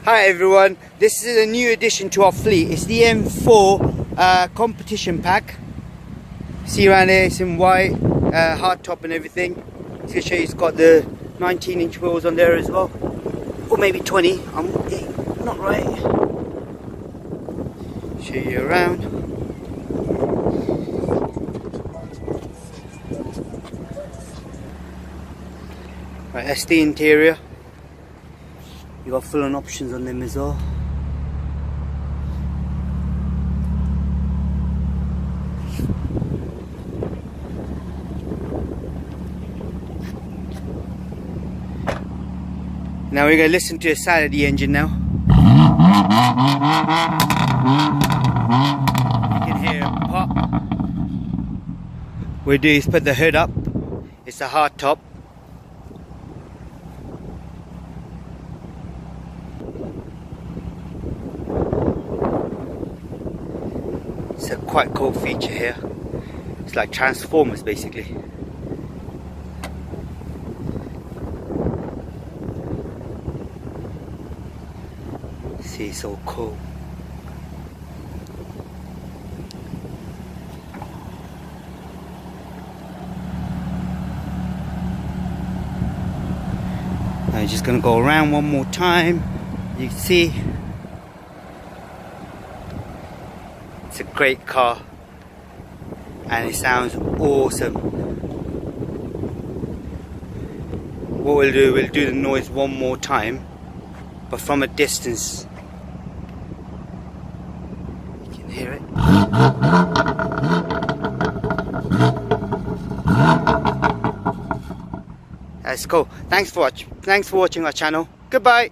Hi everyone, this is a new addition to our fleet. It's the M4 competition pack. See around here, it's in white, hard top and everything. It's going to show you it's got the 19-inch wheels on there as well, or maybe 20. I'm not right. Show you around. Right, that's the interior. You got full-on options on them as well. Now we're going to listen to the sound of the engine now. You can hear it pop. What we do is put the hood up. It's a hard top. It's a quite cool feature here. It's like Transformers basically. See, it's so cool. I'm just gonna go around one more time. You can see it's a great car and it sounds awesome. What we'll do the noise one more time, but from a distance. You can hear it. That's cool. Thanks for watching our channel. Goodbye.